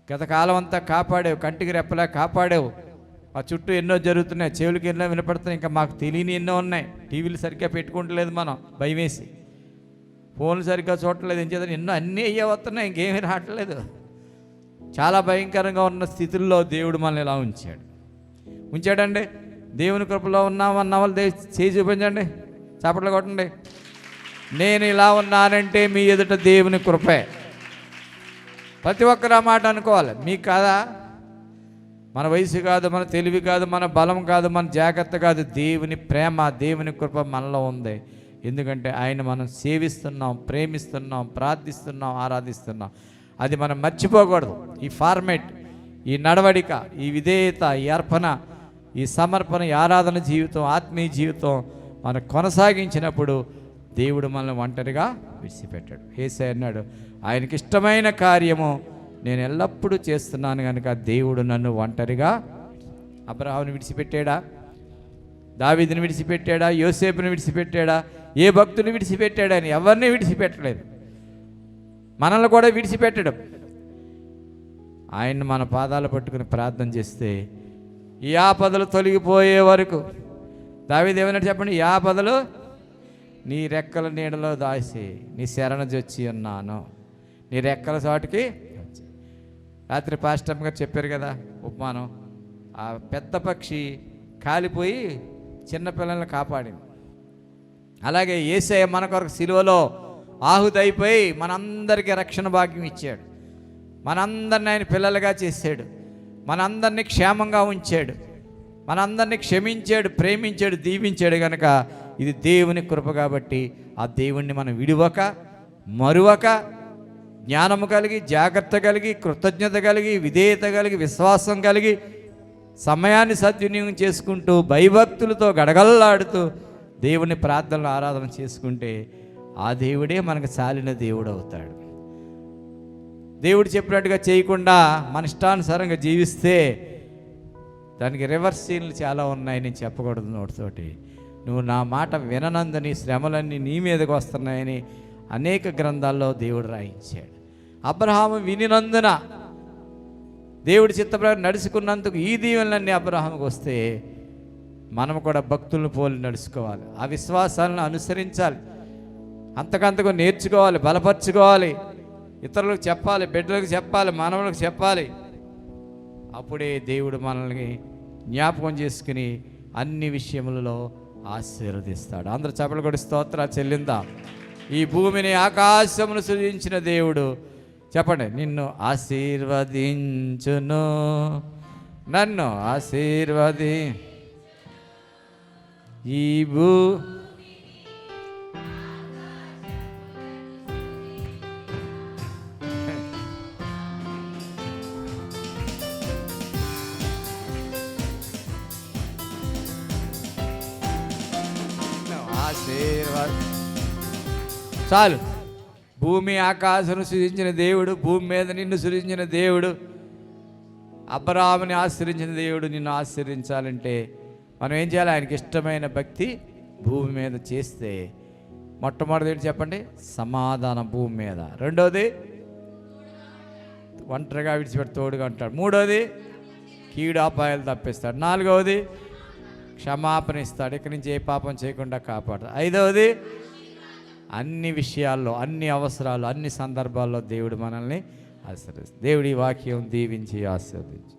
గత కాలం అంతా కాపాడావు, కంటికి రెప్పలా కాపాడావు. ఆ చుట్టూ ఎన్నో జరుగుతున్నాయి, చెవులకి ఎన్నో వినపడుతున్నాయి, ఇంకా మాకు తెలియని ఎన్నో ఉన్నాయి. టీవీలు సరిగ్గా పెట్టుకుంటలేదు, మనం భయం వేసి ఫోన్లు సరిగ్గా చూడట్లేదు. ఏం చేద్దాం, ఎన్నో అన్నీ అయ్యే వస్తున్నాయి, ఇంకేమీ రావట్లేదు. చాలా భయంకరంగా ఉన్న స్థితుల్లో దేవుడు మనల్ని ఇలా ఉంచాడండి. దేవుని కృపలో ఉన్నామన్న వాళ్ళు చేసి చూపించండి, చప్పట్లు కొట్టండి. నేను ఇలా ఉన్నానంటే మీ ఎదుట దేవుని కృపే. ప్రతి ఒక్కరు ఆ మాట అనుకోవాలి. మీకు కాదా? మన వయసు కాదు, మన తెలివి కాదు, మన బలం కాదు, మన జాగ్రత్త కాదు. దేవుని ప్రేమ, దేవుని కృప మనలో ఉంది. ఎందుకంటే ఆయన మనం సేవిస్తున్నాం, ప్రేమిస్తున్నాం, ప్రార్థిస్తున్నాం, ఆరాధిస్తున్నాం. అది మనం మర్చిపోకూడదు. ఈ ఫార్మేట్, ఈ నడవడిక, ఈ విధేయత, ఈ అర్పణ, ఈ సమర్పణ, ఈ ఆరాధన జీవితం, ఆత్మీయ జీవితం మనం కొనసాగించినప్పుడు దేవుడు మనల్ని ఒంటరిగా విడిచిపెట్టాడు. యేసయ్య అన్నాడు, ఆయనకి ఇష్టమైన కార్యము నేను ఎల్లప్పుడూ చేస్తున్నాను కనుక దేవుడు నన్ను ఒంటరిగా. అబ్రహాముని విడిచిపెట్టాడా? దావీదుని విడిచిపెట్టాడా? యోసేపుని విడిచిపెట్టాడా? ఏ భక్తుని విడిచిపెట్టాడా? అని ఎవరిని విడిచిపెట్టలేదు. మనల్ని కూడా విడిచిపెట్టడం. ఆయన్ని మన పాదాలు పట్టుకుని ప్రార్థన చేస్తే ఈ ఆపదలు తొలగిపోయే వరకు. దావీదు ఏమన్నాడు చెప్పండి? ఈ ఆపదలు నీ రెక్కల నీడలో దాసి నీ శరణ జొచ్చి ఉన్నాను, నీ రెక్కల చోటికి. రాత్రి పాస్టమ్ గారు చెప్పారు కదా ఉపమానం. ఆ పెద్ద పక్షి కాలిపోయి చిన్నపిల్లల్ని కాపాడింది. అలాగే యేసయ్య మన కొరకు సిలువలో ఆహుతైపోయి మనందరికీ రక్షణ భాగ్యం ఇచ్చాడు. మనందరిని ఆయన పిల్లలుగా చేశాడు. మనందరినీ క్షేమంగా ఉంచాడు. మనందరినీ క్షమించాడు, ప్రేమించాడు, దీవించాడు. కనుక ఇది దేవుని కృప. కాబట్టి ఆ దేవుణ్ణి మనం విడివక, మరువక, జ్ఞానము కలిగి, జాగ్రత్త కలిగి, కృతజ్ఞత కలిగి, విధేయత కలిగి, విశ్వాసం కలిగి, సమయాన్ని సద్వినియోగం చేసుకుంటూ, భయభక్తులతో గడగల్లాడుతూ దేవుని ప్రార్థనలు ఆరాధన చేసుకుంటే ఆ దేవుడే మనకు చాలిన దేవుడు అవుతాడు. దేవుడు చెప్పినట్టుగా చేయకుండా మన ఇష్టానుసారంగా జీవిస్తే దానికి రివర్స్ సీన్లు చాలా ఉన్నాయి. నేను చెప్పకూడదు నోటితోటి. నువ్వు నా మాట విననందని శ్రమలన్నీ నీ మీదకి వస్తున్నాయని అనేక గ్రంథాల్లో దేవుడు రాయించాడు. అబ్రహాము వినినందున దేవుడి చిత్తప్రకారం నడుచుకున్నందుకు ఈ దీవెనలన్నీ అబ్రహాముకు వస్తే మనం కూడా భక్తులను పోలి నడుచుకోవాలి. ఆ విశ్వాసాలను అనుసరించాలి, అంతకంతకు నేర్చుకోవాలి, బలపరచుకోవాలి, ఇతరులకు చెప్పాలి, బిడ్డలకు చెప్పాలి, మానవులకు చెప్పాలి. అప్పుడే దేవుడు మనల్ని జ్ఞాపకం చేసుకుని అన్ని విషయములలో ఆశీర్వదిస్తాడు. అందరూ చప్పట్లు కొట్టి స్తోత్రాలు చెల్లిందాం. ఈ భూమిని ఆకాశమును సృజించిన దేవుడు చెప్పండి, నిన్ను ఆశీర్వదించును, నన్ను ఈ చాలు. భూమి ఆకాశను సృజించిన దేవుడు, భూమి మీద నిన్ను సృజించిన దేవుడు, అబ్రహాముని ఆశ్రయించిన దేవుడు నిన్ను ఆశ్రయించాలంటే మనం ఏం చేయాలి? ఆయనకి ఇష్టమైన భక్తి భూమి మీద చేస్తే మొట్టమొదటి ఏంటి చెప్పండి? సమాధానం భూమి మీద. రెండోది ఒంటరిగా విడిచిపెట్టి తోడుగా ఉంటాడు. మూడోది కీడు అపాయాలు తప్పిస్తాడు. నాలుగవది క్షమాపణ ఇస్తాడు, ఇక్కడి నుంచి ఏ పాపం చేయకుండా కాపాడు. ఐదవది అన్ని విషయాల్లో, అన్ని అవసరాలు, అన్ని సందర్భాల్లో దేవుడు మనల్ని ఆశీర్వదిస్తాడు. దేవుడి వాక్యం దీవించి ఆశీర్వదించి